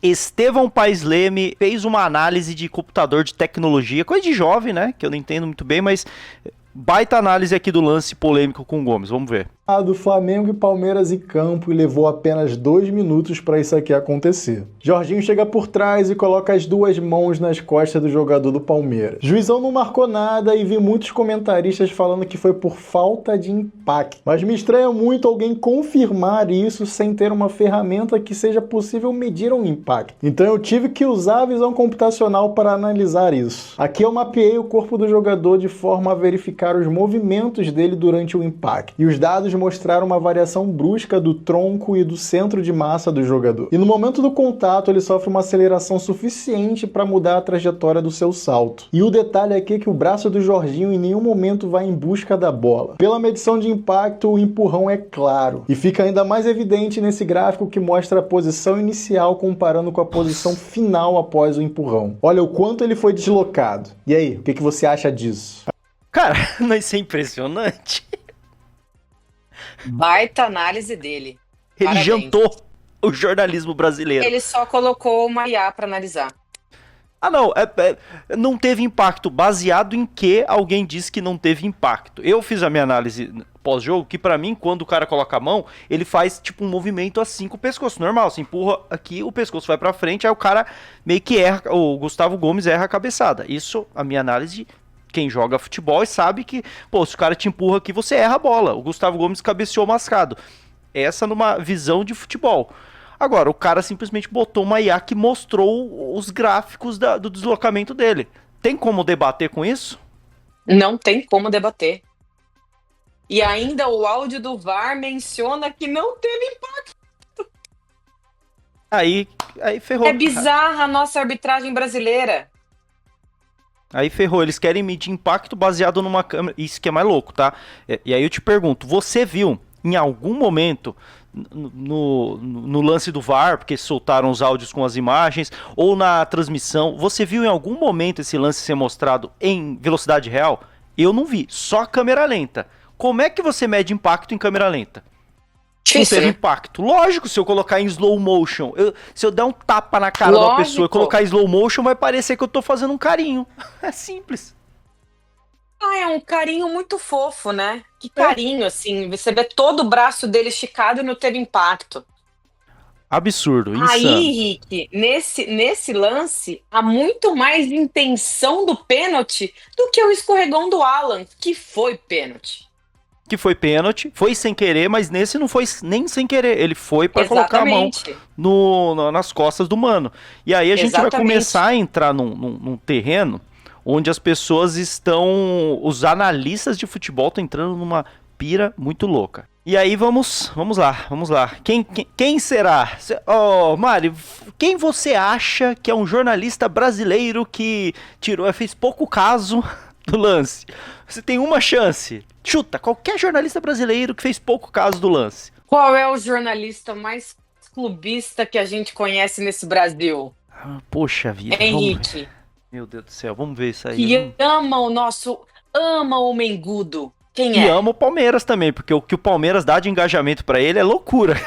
Estevão Paes Leme fez uma análise de computador de tecnologia, coisa de jovem, né? Que eu não entendo muito bem, mas baita análise aqui do lance polêmico com o Gomes. Vamos ver. Do Flamengo e Palmeiras em campo e levou apenas 2 minutos para isso aqui acontecer. Jorginho chega por trás e coloca as 2 mãos nas costas do jogador do Palmeiras. Juizão não marcou nada e vi muitos comentaristas falando que foi por falta de impacto. Mas me estranha muito alguém confirmar isso sem ter uma ferramenta que seja possível medir um impacto. Então eu tive que usar a visão computacional para analisar isso. Aqui eu mapeei o corpo do jogador de forma a verificar os movimentos dele durante o impacto. E os dados mostraram uma variação brusca do tronco e do centro de massa do jogador. E no momento do contato, ele sofre uma aceleração suficiente para mudar a trajetória do seu salto. E o detalhe aqui é que o braço do Jorginho em nenhum momento vai em busca da bola. Pela medição de impacto, o empurrão é claro. E fica ainda mais evidente nesse gráfico que mostra a posição inicial comparando com a posição final após o empurrão. Olha o quanto ele foi deslocado. E aí, o que você acha disso? Cara, isso é impressionante. Baita análise dele. Ele Parabéns. jantou o jornalismo brasileiro. Ele só colocou uma IA pra analisar. Ah, não, não teve impacto. Baseado em que alguém disse que não teve impacto? Eu fiz a minha análise pós-jogo, que pra mim, quando o cara coloca a mão, ele faz tipo um movimento assim com o pescoço. Normal, você empurra aqui, o pescoço vai pra frente, aí o cara meio que erra, o Gustavo Gomes erra a cabeçada. Isso, a minha análise, quem joga futebol sabe que, pô, se o cara te empurra aqui, você erra a bola. O Gustavo Gomes cabeceou mascado. Essa numa visão de futebol. Agora, o cara simplesmente botou uma IA que mostrou os gráficos do deslocamento dele. Tem como debater com isso? Não tem como debater. E ainda o áudio do VAR menciona que não teve impacto. Aí ferrou. É bizarra a nossa arbitragem brasileira. Aí ferrou, eles querem medir impacto baseado numa câmera. Isso que é mais louco, tá? E aí eu te pergunto, você viu em algum momento no lance do VAR, porque soltaram os áudios com as imagens, ou na transmissão, você viu em algum momento esse lance ser mostrado em velocidade real? Eu não vi, só câmera lenta. Como é que você mede impacto em câmera lenta? Difícil, não teve né? impacto. Lógico, se eu colocar em slow motion, se eu der um tapa na cara Lógico. da pessoa e colocar em slow motion, vai parecer que eu tô fazendo um carinho. É simples. Ah, é um carinho muito fofo, né? Que carinho, assim. Você vê todo o braço dele esticado e não teve impacto. Absurdo, insano. Aí, Rick, nesse lance, há muito mais intenção do pênalti do que o escorregão do Alan, que foi pênalti. Que foi pênalti, foi sem querer, mas nesse não foi nem sem querer. Ele foi pra colocar a mão nas costas do mano. E aí a gente vai começar a entrar num terreno onde as pessoas estão... Os analistas de futebol estão entrando numa pira muito louca. E aí vamos lá. Quem será? Mari, quem você acha que é um jornalista brasileiro que fez pouco caso do lance? Você tem uma chance. Chuta, qualquer jornalista brasileiro que fez pouco caso do lance. Qual é o jornalista mais clubista que a gente conhece nesse Brasil? Poxa vida. Henrique. Meu Deus do céu, vamos ver isso aí. Que ama o Mengudo. Quem é? E ama o Palmeiras também, porque o que o Palmeiras dá de engajamento pra ele é loucura.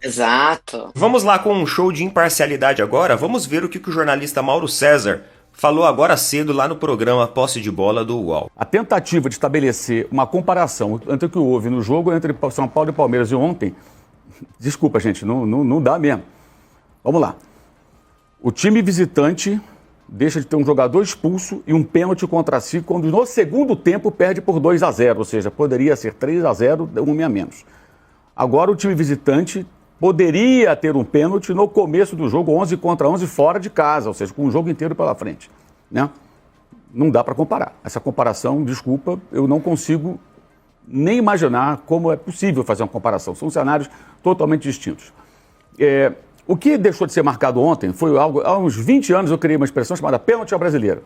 Exato. Vamos lá com um show de imparcialidade agora. Vamos ver o que o jornalista Mauro César falou agora cedo lá no programa Posse de Bola do UOL. A tentativa de estabelecer uma comparação entre o que houve no jogo entre São Paulo e Palmeiras de ontem, desculpa, gente, não dá mesmo. Vamos lá. O time visitante deixa de ter um jogador expulso e um pênalti contra si, quando no segundo tempo perde por 2-0, ou seja, poderia ser 3-0, um a menos. Agora o time visitante poderia ter um pênalti no começo do jogo, 11 contra 11, fora de casa, ou seja, com o jogo inteiro pela frente, né? Não dá para comparar. Essa comparação, desculpa, eu não consigo nem imaginar como é possível fazer uma comparação. São cenários totalmente distintos. O que deixou de ser marcado ontem foi algo... Há uns 20 anos eu criei uma expressão chamada pênalti ao brasileiro.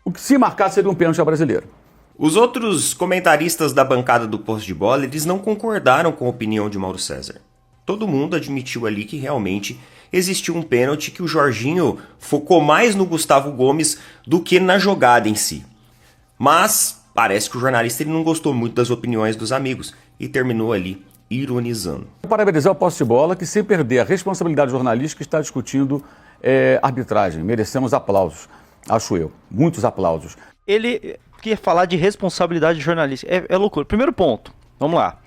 O que se marcar seria um pênalti ao brasileiro. Os outros comentaristas da bancada do Posse de Bola, eles não concordaram com a opinião de Mauro César. Todo mundo admitiu ali que realmente existiu um pênalti, que o Jorginho focou mais no Gustavo Gomes do que na jogada em si. Mas parece que o jornalista ele não gostou muito das opiniões dos amigos e terminou ali ironizando. Parabenizar o Posse de Bola, que sem perder a responsabilidade jornalística está discutindo arbitragem. Merecemos aplausos, acho eu. Muitos aplausos. Ele quer falar de responsabilidade jornalística. É loucura. Primeiro ponto, vamos lá.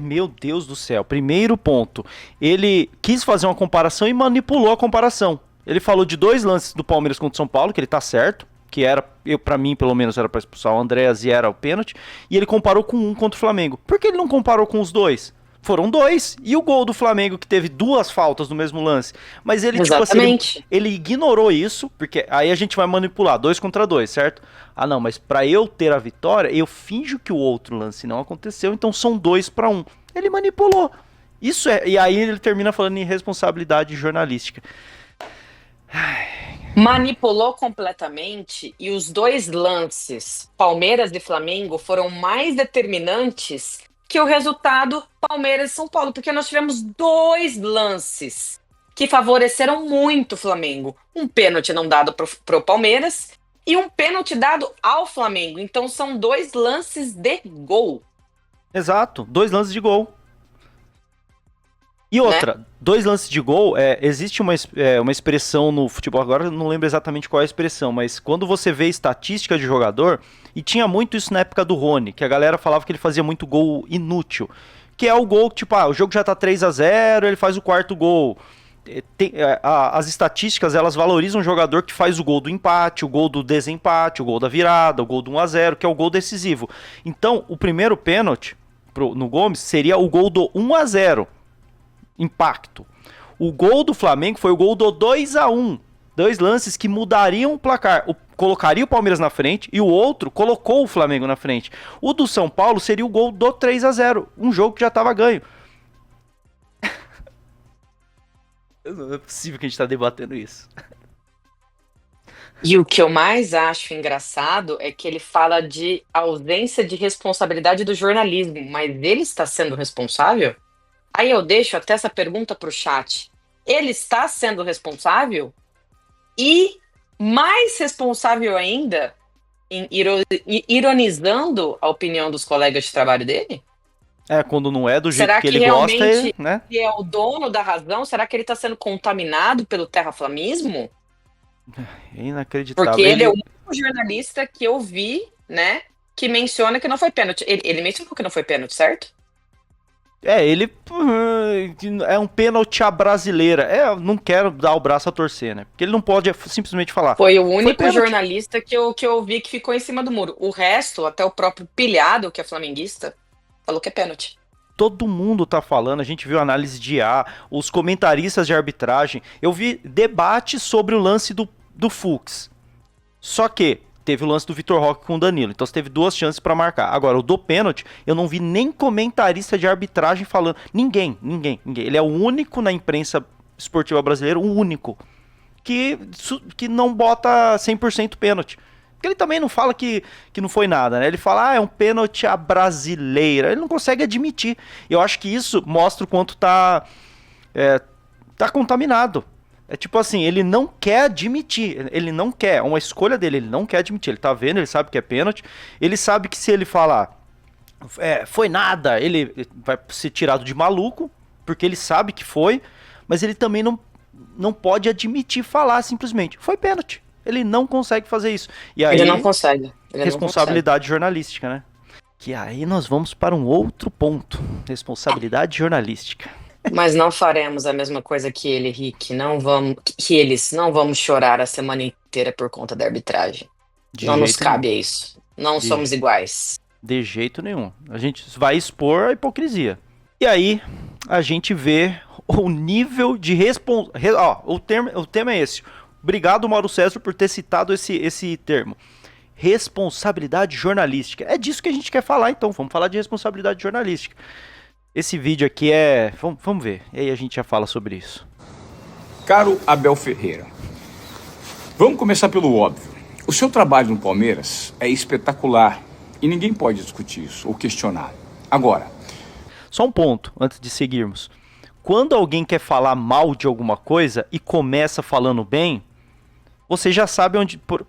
Meu Deus do céu. Primeiro ponto, ele quis fazer uma comparação e manipulou a comparação. Ele falou de 2 lances do Palmeiras contra o São Paulo, que ele tá certo, que era, pra mim pelo menos, era pra expulsar o Andréas e era o pênalti, e ele comparou com um contra o Flamengo. Por que ele não comparou com os 2? Foram 2. E o gol do Flamengo, que teve 2 faltas no mesmo lance. Mas ele, Exatamente. tipo assim, ele ignorou isso, porque aí a gente vai manipular 2 contra 2, certo? Ah, não, mas pra eu ter a vitória, eu finjo que o outro lance não aconteceu, então são 2-1. Ele manipulou. Isso é. E aí ele termina falando em responsabilidade jornalística. Manipulou completamente, e os 2 lances, Palmeiras e Flamengo, foram mais determinantes que o resultado Palmeiras e São Paulo, porque nós tivemos 2 lances que favoreceram muito o Flamengo. Um pênalti não dado pro Palmeiras e um pênalti dado ao Flamengo. Então são 2 lances de gol. Exato, 2 lances de gol. E outra, né? 2 lances de gol, existe uma expressão no futebol, agora eu não lembro exatamente qual é a expressão, mas quando você vê estatística de jogador, e tinha muito isso na época do Rony, que a galera falava que ele fazia muito gol inútil, que é o gol, tipo, o jogo já tá 3-0, ele faz o 4º gol. As estatísticas, elas valorizam o jogador que faz o gol do empate, o gol do desempate, o gol da virada, o gol do 1-0, que é o gol decisivo. Então, o primeiro pênalti no Gomes seria o gol do 1-0. Impacto. O gol do Flamengo foi o gol do 2-1. 2 lances que mudariam o placar. Colocaria o Palmeiras na frente e o outro colocou o Flamengo na frente. O do São Paulo seria o gol do 3-0. Um jogo que já estava ganho. Não é possível que a gente está debatendo isso. E o que eu mais acho engraçado é que ele fala de ausência de responsabilidade do jornalismo. Mas ele está sendo responsável? Aí eu deixo até essa pergunta para o chat. Ele está sendo responsável? E mais responsável ainda em ironizando a opinião dos colegas de trabalho dele? Quando não é do jeito Será que ele gosta, né? Ele é o dono da razão? Será que ele está sendo contaminado pelo terraflamismo? É inacreditável. Porque ele é o único jornalista que eu vi, né, que menciona que não foi pênalti. Ele mencionou que não foi pênalti, certo? Ele é um pênalti à brasileira. Eu não quero dar o braço a torcer, né? Porque ele não pode simplesmente falar. Foi o único jornalista que eu vi que ficou em cima do muro. O resto, até o próprio Pilhado, que é flamenguista, falou que é pênalti. Todo mundo tá falando, a gente viu análise de os comentaristas de arbitragem. Eu vi debate sobre o lance do Fux. Só que teve o lance do Vitor Roque com o Danilo. Então você teve 2 chances para marcar. Agora, o do pênalti, eu não vi nem comentarista de arbitragem falando. Ninguém. Ele é o único na imprensa esportiva brasileira, o único, que não bota 100% pênalti. Porque ele também não fala que não foi nada, né? Ele fala, é um pênalti à brasileira. Ele não consegue admitir. Eu acho que isso mostra o quanto tá contaminado. É tipo assim, ele não quer admitir, ele não quer, é uma escolha dele, ele não quer admitir, ele tá vendo, ele sabe que é pênalti, ele sabe que se ele falar foi nada, ele vai ser tirado de maluco, porque ele sabe que foi, mas ele também não pode admitir falar simplesmente, foi pênalti, ele não consegue fazer isso. E aí, ele não consegue. Responsabilidade jornalística, né? Que aí nós vamos para um outro ponto, responsabilidade jornalística. Mas não faremos a mesma coisa que ele, Rick. Eles não vamos chorar a semana inteira por conta da arbitragem. Não nos cabe isso. Não somos iguais. De jeito nenhum. A gente vai expor a hipocrisia. E aí, a gente vê o nível de o tema é esse. Obrigado, Mauro César, por ter citado esse termo. Responsabilidade jornalística. É disso que a gente quer falar, então. Vamos falar de responsabilidade jornalística. Esse vídeo aqui vamos ver, e aí a gente já fala sobre isso. Caro Abel Ferreira, vamos começar pelo óbvio. O seu trabalho no Palmeiras é espetacular e ninguém pode discutir isso ou questionar. Agora... Só um ponto, antes de seguirmos. Quando alguém quer falar mal de alguma coisa e começa falando bem, você já sabe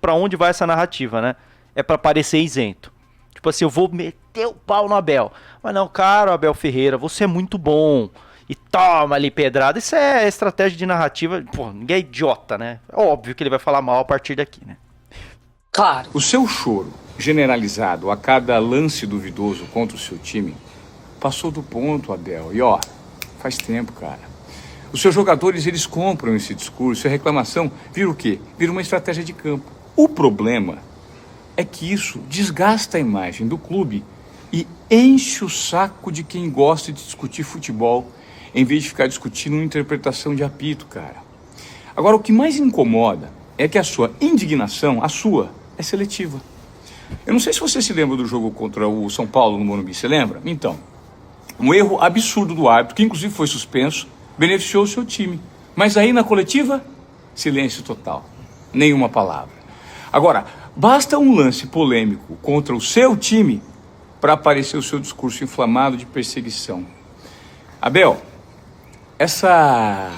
para onde vai essa narrativa, né? É para parecer isento. Tipo assim, eu vou meter o pau no Abel. Mas não, cara, Abel Ferreira, você é muito bom. E toma ali pedrada. Isso é estratégia de narrativa. Pô, ninguém é idiota, né? É óbvio que ele vai falar mal a partir daqui, né? Claro. O seu choro generalizado a cada lance duvidoso contra o seu time passou do ponto, Abel. E ó, faz tempo, cara. Os seus jogadores, eles compram esse discurso e a reclamação vira o quê? Vira uma estratégia de campo. O problema é que isso desgasta a imagem do clube e enche o saco de quem gosta de discutir futebol em vez de ficar discutindo uma interpretação de apito, cara. Agora, o que mais incomoda é que a sua indignação, a sua, é seletiva. Eu não sei se você se lembra do jogo contra o São Paulo no Morumbi, você lembra? Então, um erro absurdo do árbitro, que inclusive foi suspenso, beneficiou o seu time. Mas aí na coletiva, silêncio total. Nenhuma palavra. Agora, basta um lance polêmico contra o seu time para aparecer o seu discurso inflamado de perseguição. Abel, essa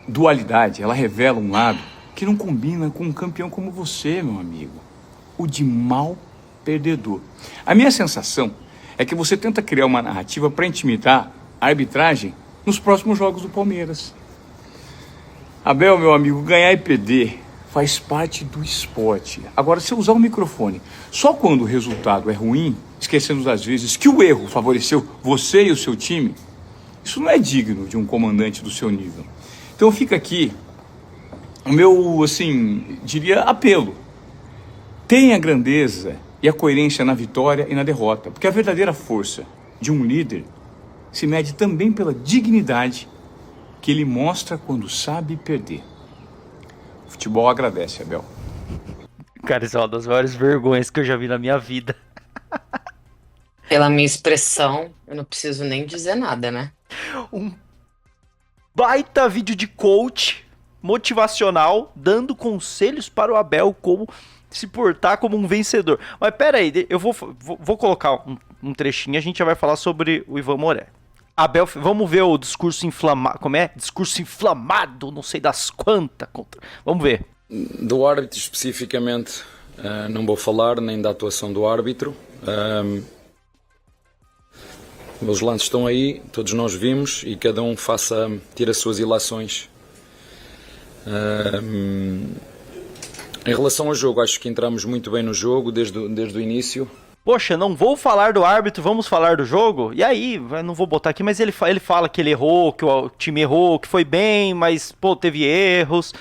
dualidade, ela revela um lado que não combina com um campeão como você, meu amigo. O de mal perdedor. A minha sensação é que você tenta criar uma narrativa para intimidar a arbitragem nos próximos jogos do Palmeiras. Abel, meu amigo, ganhar e perder faz parte do esporte. Agora, se eu usar o microfone só quando o resultado é ruim, esquecendo às vezes que o erro favoreceu você e o seu time, isso não é digno de um comandante do seu nível. Então fica aqui o meu, assim, diria apelo. Tenha a grandeza e a coerência na vitória e na derrota, porque a verdadeira força de um líder se mede também pela dignidade que ele mostra quando sabe perder. O futebol agradece, Abel. Cara, isso é uma das maiores vergonhas que eu já vi na minha vida. Pela minha expressão, eu não preciso nem dizer nada, né? Um baita vídeo de coach motivacional dando conselhos para o Abel como se portar como um vencedor. Mas pera aí, eu vou colocar um trechinho e a gente já vai falar sobre o Ivan Moré. Abel, vamos ver o discurso inflamado. Como é? Discurso inflamado, não sei das quantas. Vamos ver. Do árbitro especificamente, não vou falar nem da atuação do árbitro. Os lances estão aí, todos nós vimos e cada um tira as suas ilações. Em relação ao jogo, acho que entramos muito bem no jogo desde o início. Poxa, não vou falar do árbitro, vamos falar do jogo? E aí, não vou botar aqui, mas ele fala que ele errou, que o time errou, que foi bem, mas, pô, teve erros.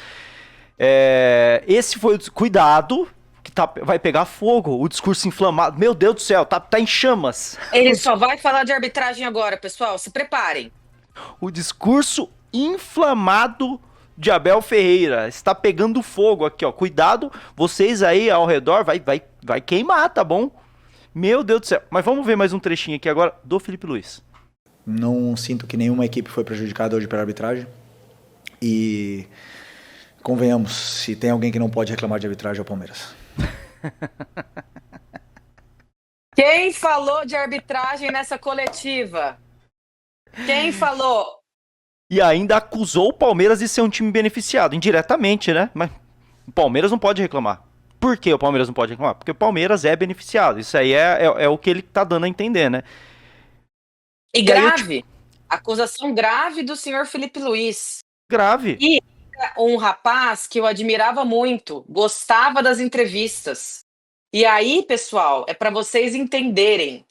Esse foi o cuidado, que vai pegar fogo, o discurso inflamado. Meu Deus do céu, tá em chamas. Ele só vai falar de arbitragem agora, pessoal, se preparem. O discurso inflamado de Abel Ferreira está pegando fogo aqui, ó. Cuidado, vocês aí ao redor, vai queimar, tá bom? Meu Deus do céu. Mas vamos ver mais um trechinho aqui agora do Felipe Luiz. Não sinto que nenhuma equipe foi prejudicada hoje pela arbitragem. E convenhamos, se tem alguém que não pode reclamar de arbitragem é o Palmeiras. Quem falou de arbitragem nessa coletiva? Quem falou? E ainda acusou o Palmeiras de ser um time beneficiado, indiretamente, né? Mas o Palmeiras não pode reclamar. Por que o Palmeiras não pode reclamar? Porque o Palmeiras é beneficiado. Isso aí é o que ele tá dando a entender, né? E grave. Acusação grave do senhor Felipe Luiz. Grave. E um rapaz que eu admirava muito, gostava das entrevistas. E aí, pessoal, é para vocês entenderem.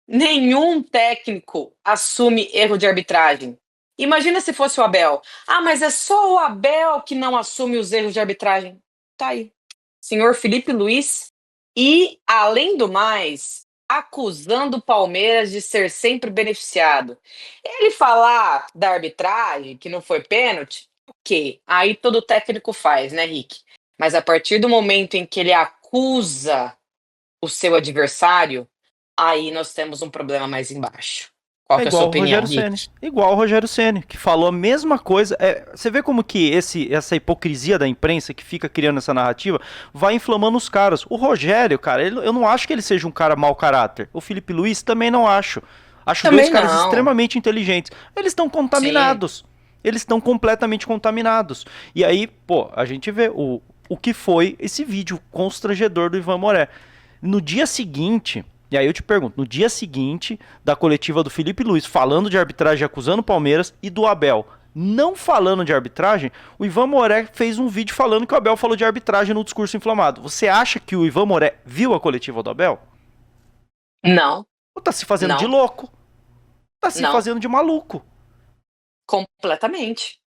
Nenhum técnico assume erro de arbitragem. Imagina se fosse o Abel. Ah, mas é só o Abel que não assume os erros de arbitragem. Tá aí. Senhor Felipe Luiz. E, além do mais, acusando o Palmeiras de ser sempre beneficiado. Ele falar da arbitragem, que não foi pênalti, ok. Aí todo técnico faz, né, Rick? Mas a partir do momento em que ele acusa o seu adversário, aí nós temos um problema mais embaixo. Qual que é a sua opinião, Rick? Igual o Rogério Ceni, que falou a mesma coisa. Você vê como que essa hipocrisia da imprensa que fica criando essa narrativa vai inflamando os caras. O Rogério, cara, eu não acho que ele seja um cara mau caráter. O Felipe Luiz também não acho. Acho também dois caras não. Extremamente inteligentes. Eles estão contaminados. Sim. Eles estão completamente contaminados. E aí, pô, a gente vê o que foi esse vídeo constrangedor do Ivan Moré. No dia seguinte, e aí eu te pergunto, no dia seguinte da coletiva do Felipe Luiz falando de arbitragem, acusando o Palmeiras, e do Abel não falando de arbitragem, o Ivan Moré fez um vídeo falando que o Abel falou de arbitragem no discurso inflamado. Você acha que o Ivan Moré viu a coletiva do Abel? Não. Ou tá se fazendo Não. de louco? Tá se Não. fazendo de maluco? Completamente.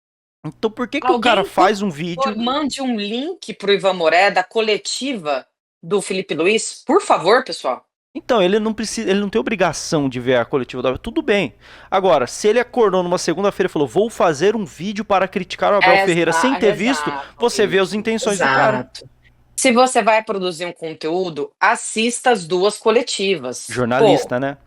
Então por que o cara faz um vídeo... Mande um link pro Ivan Moré da coletiva do Felipe Luiz, por favor, pessoal. Então, ele não precisa, ele não tem obrigação de ver a coletiva do Abel, tudo bem. Agora, se ele acordou numa segunda-feira e falou, vou fazer um vídeo para criticar o Abel Ferreira sem ter visto, você vê as intenções do cara. Se você vai produzir um conteúdo, assista as duas coletivas. Jornalista, né?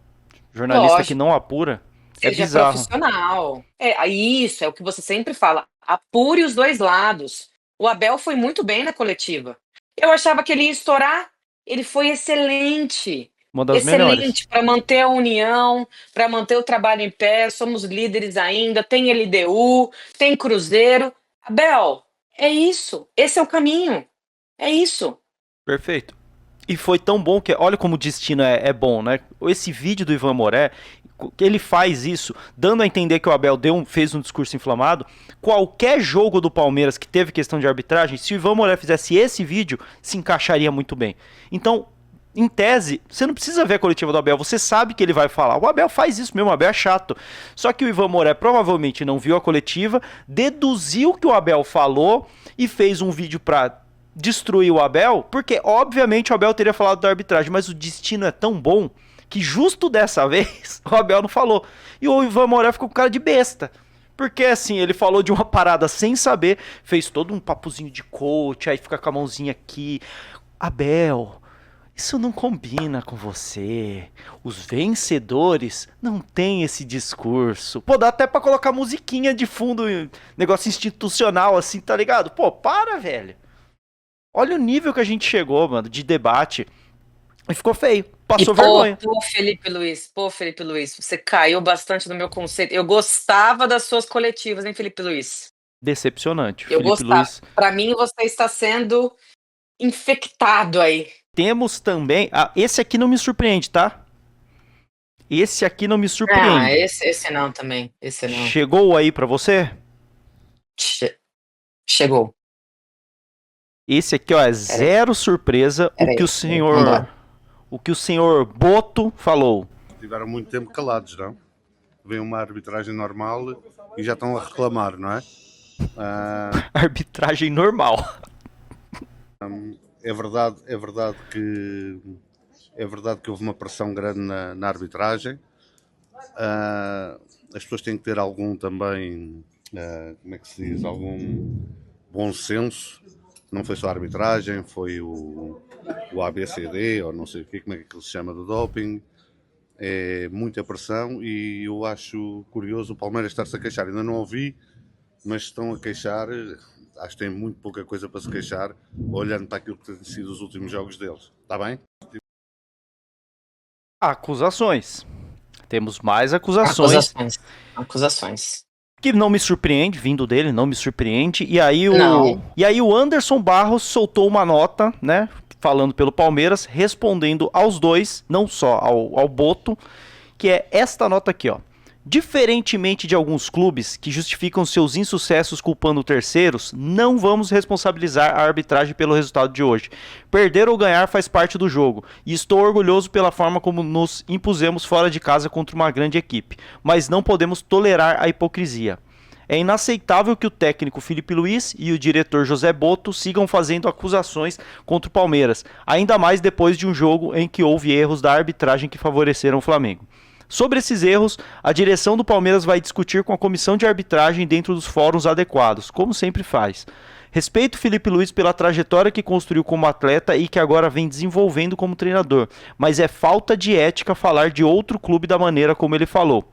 Jornalista que não apura. Seja É bizarro. profissional. Isso é o que você sempre fala. Apure os dois lados. O Abel foi muito bem na coletiva. Eu achava que ele ia estourar. Ele foi excelente. Uma das melhores. Excelente para manter a união, para manter o trabalho em pé. Somos líderes ainda. Tem LDU, tem Cruzeiro. Abel, é isso. Esse é o caminho. É isso. Perfeito. E foi tão bom que, olha como o destino é bom, né? Esse vídeo do Ivan Moré, ele faz isso, dando a entender que o Abel fez um discurso inflamado. Qualquer jogo do Palmeiras que teve questão de arbitragem, se o Ivan Moré fizesse esse vídeo, se encaixaria muito bem. Então, em tese, você não precisa ver a coletiva do Abel, você sabe que ele vai falar. O Abel faz isso mesmo, o Abel é chato. Só que o Ivan Moré provavelmente não viu a coletiva, deduziu que o Abel falou e fez um vídeo pra destruir o Abel, porque obviamente o Abel teria falado da arbitragem, mas o destino é tão bom que justo dessa vez o Abel não falou. E o Ivan Moré ficou com cara de besta. Porque assim, ele falou de uma parada sem saber, fez todo um papozinho de coach, aí fica com a mãozinha aqui. Abel, isso não combina com você. Os vencedores não têm esse discurso. Pô, dá até pra colocar musiquinha de fundo, negócio institucional assim, tá ligado? Pô, para, velho. Olha o nível que a gente chegou, mano, de debate. E ficou feio. Passou vergonha. Pô, Felipe Luiz, você caiu bastante no meu conceito. Eu gostava das suas coletivas, hein, Felipe Luiz? Decepcionante. Eu Felipe gostava. Luiz. Pra mim, você está sendo infectado aí. Temos também... esse aqui não me surpreende, tá? Esse aqui não me surpreende. Esse não também. Esse não. Chegou aí pra você? Chegou. Esse aqui, ó, é zero surpresa o que o senhor Boto falou. Tiveram muito tempo calados, não? Vem uma arbitragem normal e já estão a reclamar, não é? Arbitragem normal. É verdade que houve uma pressão grande na arbitragem. As pessoas têm que ter algum também, como é que se diz, algum bom senso. Não foi só a arbitragem, foi o ABCD, ou não sei o que, como é que se chama, do doping. É muita pressão e eu acho curioso o Palmeiras estar-se a queixar. Ainda não ouvi, mas estão a queixar. Acho que tem muito pouca coisa para se queixar, olhando para aquilo que têm sido os últimos jogos deles. Está bem? Acusações. Temos mais acusações. Acusações. Que não me surpreende, vindo dele, não me surpreende. E aí o Anderson Barros soltou uma nota, né, falando pelo Palmeiras, respondendo aos dois, não só ao Boto, que é esta nota aqui, ó. Diferentemente de alguns clubes que justificam seus insucessos culpando terceiros, não vamos responsabilizar a arbitragem pelo resultado de hoje. Perder ou ganhar faz parte do jogo, e estou orgulhoso pela forma como nos impusemos fora de casa contra uma grande equipe, mas não podemos tolerar a hipocrisia. É inaceitável que o técnico Felipe Luiz e o diretor José Boto sigam fazendo acusações contra o Palmeiras, ainda mais depois de um jogo em que houve erros da arbitragem que favoreceram o Flamengo. Sobre esses erros, a direção do Palmeiras vai discutir com a comissão de arbitragem dentro dos fóruns adequados, como sempre faz. Respeito Felipe Luiz pela trajetória que construiu como atleta e que agora vem desenvolvendo como treinador, mas é falta de ética falar de outro clube da maneira como ele falou.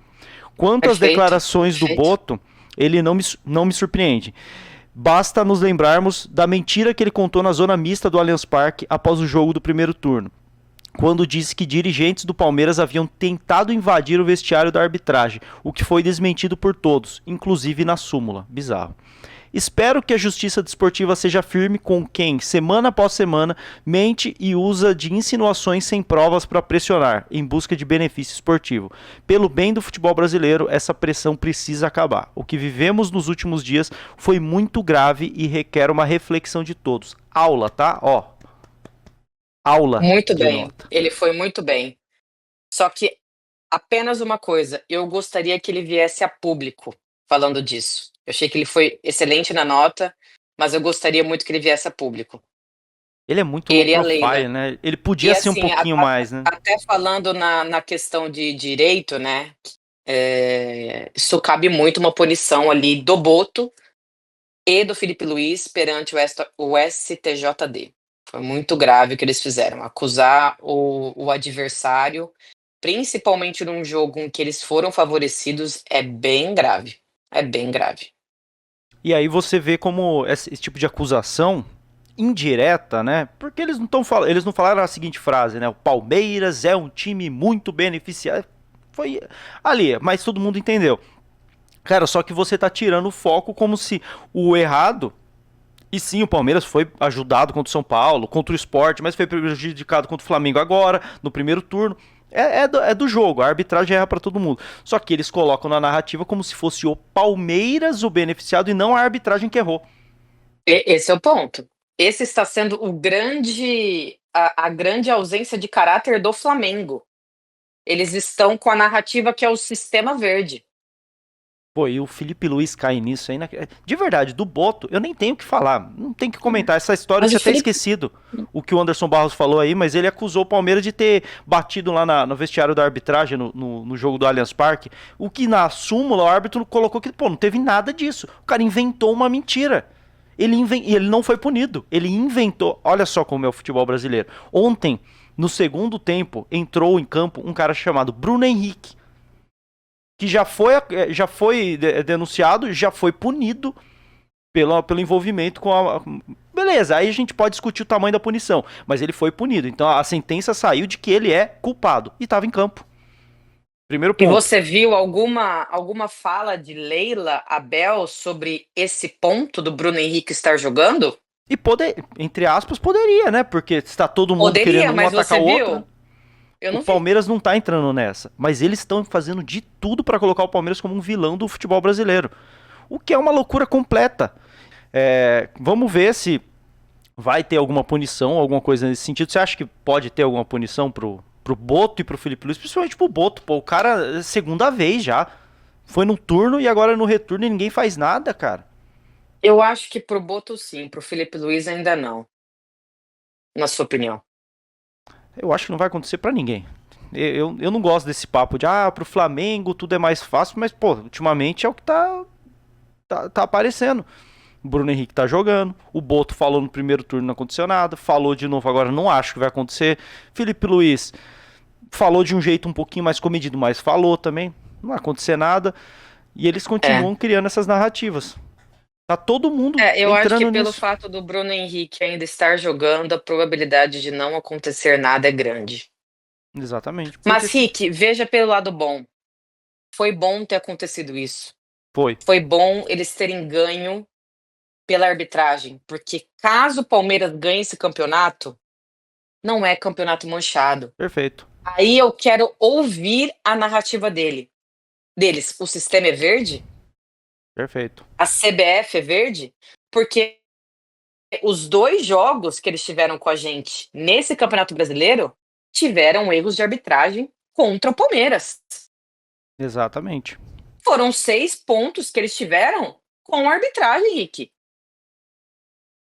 Quanto às declarações do Boto, ele não me surpreende. Basta nos lembrarmos da mentira que ele contou na zona mista do Allianz Parque após o jogo do primeiro turno. quando disse que dirigentes do Palmeiras haviam tentado invadir o vestiário da arbitragem, o que foi desmentido por todos, inclusive na súmula. Bizarro. Espero que a justiça desportiva seja firme com quem, semana após semana, mente e usa de insinuações sem provas para pressionar, em busca de benefício esportivo. Pelo bem do futebol brasileiro, essa pressão precisa acabar. O que vivemos nos últimos dias foi muito grave e requer uma reflexão de todos. Aula, tá? Ó. Aula. Muito de bem. nota. Ele foi muito bem. Só que apenas uma coisa, eu gostaria que ele viesse a público falando disso. Eu achei que ele foi excelente na nota, mas eu gostaria muito que ele viesse a público. Ele é muito Ele e low a Leila. profile, né? Ele podia E ser um assim, pouquinho mais, né? até falando na questão de direito, né? Isso cabe muito uma punição ali do Boto e do Felipe Luiz perante o STJD. Foi muito grave o que eles fizeram. Acusar o adversário, principalmente num jogo em que eles foram favorecidos, é bem grave. É bem grave. E aí você vê como esse tipo de acusação indireta, né? Porque eles não falaram a seguinte frase, né? O Palmeiras é um time muito beneficiado. Foi ali, mas todo mundo entendeu. Cara, só que você tá tirando o foco como se o errado. E sim, o Palmeiras foi ajudado contra o São Paulo, contra o Sport, mas foi prejudicado contra o Flamengo agora, no primeiro turno. É do jogo, a arbitragem erra pra todo mundo. Só que eles colocam na narrativa como se fosse o Palmeiras o beneficiado e não a arbitragem que errou. Esse é o ponto. Esse está sendo a grande ausência de caráter do Flamengo. Eles estão com a narrativa que é o sistema verde. Pô, e o Felipe Luiz cai nisso aí. De verdade, do Boto, eu nem tenho o que falar. Não tem que comentar. Essa história eu Mas tinha o até Felipe- esquecido o que o Anderson Barros falou aí, mas ele acusou o Palmeiras de ter batido lá no vestiário da arbitragem no jogo do Allianz Parque. O que na súmula o árbitro colocou que, pô, não teve nada disso. O cara inventou uma mentira. E ele não foi punido. Ele inventou. Olha só como é o futebol brasileiro. Ontem, no segundo tempo, entrou em campo um cara chamado Bruno Henrique, que já foi denunciado, já foi punido pelo envolvimento com a. Beleza, aí a gente pode discutir o tamanho da punição, mas ele foi punido. Então a sentença saiu de que ele é culpado e estava em campo. Primeiro E ponto. você viu alguma fala de Leila Abel sobre esse ponto do Bruno Henrique estar jogando? E entre aspas, poderia, né? Porque está todo mundo Poderia, querendo um mas atacar você o viu? outro. Eu não O vi. Palmeiras não tá entrando nessa, mas eles estão fazendo de tudo para colocar o Palmeiras como um vilão do futebol brasileiro. O que é uma loucura completa. Vamos ver se vai ter alguma punição, alguma coisa nesse sentido. Você acha que pode ter alguma punição pro Boto e pro Felipe Luiz? Principalmente pro Boto, pô. O cara, segunda vez já. Foi no turno e agora no retorno e ninguém faz nada, cara. Eu acho que pro Boto sim, pro Felipe Luiz ainda não. Na sua opinião. Eu acho que não vai acontecer pra ninguém. Eu não gosto desse papo de, pro Flamengo tudo é mais fácil, mas, pô, ultimamente é o que tá aparecendo. O Bruno Henrique tá jogando, o Boto falou no primeiro turno, não aconteceu nada, falou de novo agora, não acho que vai acontecer. Felipe Luiz falou de um jeito um pouquinho mais comedido, mas falou também, não vai acontecer nada. E eles continuam criando essas narrativas. Tá todo mundo Eu acho entrando que pelo nisso. fato do Bruno Henrique ainda estar jogando, a probabilidade de não acontecer nada é grande. Exatamente. Mas, Rick, veja pelo lado bom. Foi bom ter acontecido isso. Foi bom eles terem ganho pela arbitragem, porque caso o Palmeiras ganhe esse campeonato, não é campeonato manchado. Perfeito. Aí eu quero ouvir a narrativa deles. O sistema é verde? Perfeito. A CBF é verde? Porque os 2 jogos que eles tiveram com a gente nesse Campeonato Brasileiro tiveram erros de arbitragem contra o Palmeiras. Exatamente. Foram 6 pontos que eles tiveram com a arbitragem, Rick.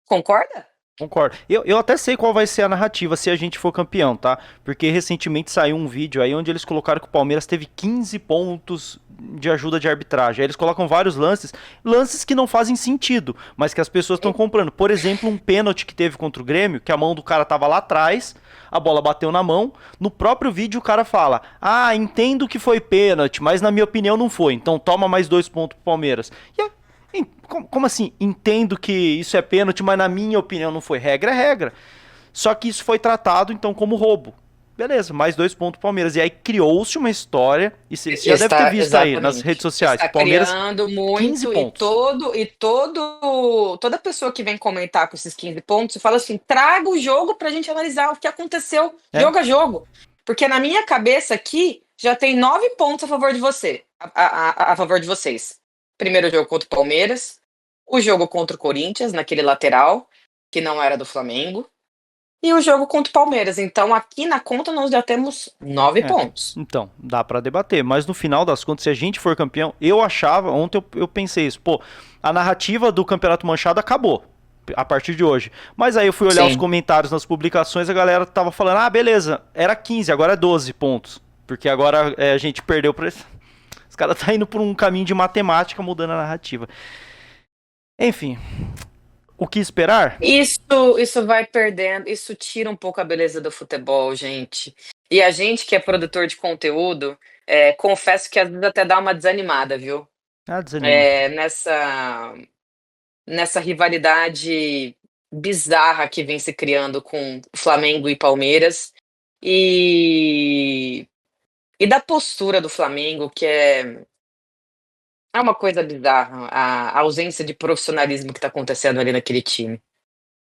Concorda? Concordo. Eu até sei qual vai ser a narrativa se a gente for campeão, tá? Porque recentemente saiu um vídeo aí onde eles colocaram que o Palmeiras teve 15 pontos de ajuda de arbitragem. Aí eles colocam vários lances que não fazem sentido, mas que as pessoas estão comprando. Por exemplo, um pênalti que teve contra o Grêmio, que a mão do cara tava lá atrás, a bola bateu na mão. No próprio vídeo o cara fala: entendo que foi pênalti, mas na minha opinião não foi. Então toma mais 2 pontos pro Palmeiras. Como assim? Entendo que isso é pênalti, mas na minha opinião não foi. Regra é regra. Só que isso foi tratado, então, como roubo. beleza, mais 2 pontos pro Palmeiras. E aí criou-se uma história, e você já deve ter visto aí nas redes sociais. Está Palmeiras, criando 15 muito pontos. toda pessoa que vem comentar com esses 15 pontos fala assim, traga o jogo pra gente analisar o que aconteceu, jogo a jogo. Porque na minha cabeça aqui, já tem 9 pontos a favor de você, a favor de vocês. Primeiro jogo contra o Palmeiras, o jogo contra o Corinthians, naquele lateral, que não era do Flamengo, e o jogo contra o Palmeiras. Então, aqui na conta, nós já temos 9 pontos. Então, dá pra debater. Mas no final das contas, se a gente for campeão, eu achava, ontem eu pensei isso, pô, a narrativa do Campeonato Manchado acabou a partir de hoje. Mas aí eu fui olhar os comentários nas publicações, a galera tava falando, ah, beleza, era 15, agora é 12 pontos. Porque agora a gente perdeu pra... Os caras tá indo por um caminho de matemática, mudando a narrativa. Enfim... O que esperar? Isso vai perdendo, isso tira um pouco a beleza do futebol, gente. E a gente que é produtor de conteúdo, confesso que às vezes até dá uma desanimada, viu? Desanima. Nessa rivalidade bizarra que vem se criando com Flamengo e Palmeiras. E da postura do Flamengo, que é uma coisa bizarra, a ausência de profissionalismo que está acontecendo ali naquele time.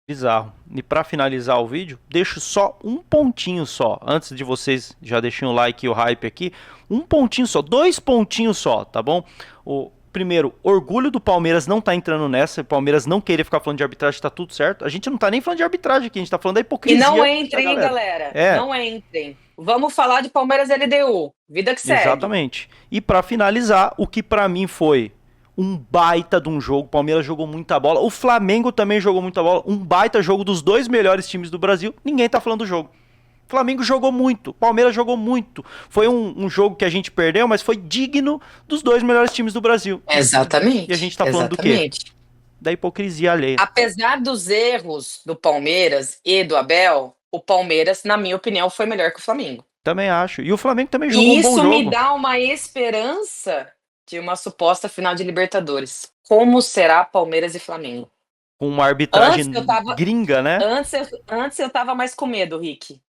Bizarro. E para finalizar o vídeo, deixo só um pontinho só. Antes de vocês já deixem o like e o hype aqui, um pontinho só, 2 pontinhos só, tá bom? O primeiro, orgulho do Palmeiras não tá entrando nessa, o Palmeiras não querer ficar falando de arbitragem, tá tudo certo. A gente não tá nem falando de arbitragem aqui, a gente tá falando da hipocrisia. E não entrem, galera. Não entrem. Vamos falar de Palmeiras LDU. Vida que segue. Exatamente. E pra finalizar, o que pra mim foi um baita de um jogo. O Palmeiras jogou muita bola. O Flamengo também jogou muita bola. Um baita jogo dos 2 melhores times do Brasil. Ninguém tá falando do jogo. O Flamengo jogou muito. O Palmeiras jogou muito. Foi um jogo que a gente perdeu, mas foi digno dos 2 melhores times do Brasil. Exatamente. E a gente tá falando do quê? Da hipocrisia alheia. Apesar dos erros do Palmeiras e do Abel, o Palmeiras, na minha opinião, foi melhor que o Flamengo. Também acho. E o Flamengo também jogou um bom jogo. Isso me dá uma esperança de uma suposta final de Libertadores. Como será Palmeiras e Flamengo? Com uma arbitragem gringa, né? Antes eu tava mais com medo, Rick.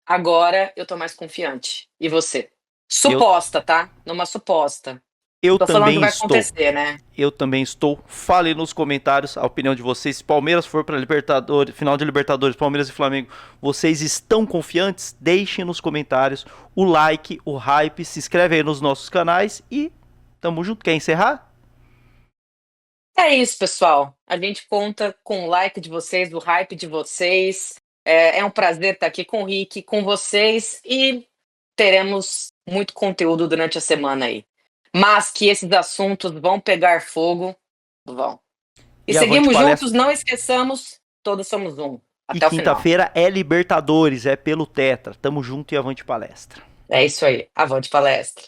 Agora eu tô mais confiante. E você? Suposta, tá? Numa suposta. Eu tô falando também que vai estou. acontecer, né? Eu também estou. Fale nos comentários a opinião de vocês. Se Palmeiras for para Libertadores, final de Libertadores, Palmeiras e Flamengo, vocês estão confiantes? Deixem nos comentários o like, o hype, se inscreve aí nos nossos canais e tamo junto. Quer encerrar? É isso, pessoal. A gente conta com o like de vocês, o hype de vocês. É um prazer estar aqui com o Rick, com vocês e teremos muito conteúdo durante a semana aí. Mas que esses assuntos vão pegar fogo, vão. E seguimos juntos, não esqueçamos, todos somos um. Até o final. E quinta-feira é Libertadores, é pelo Tetra. Tamo junto e avante palestra. É isso aí, avante palestra.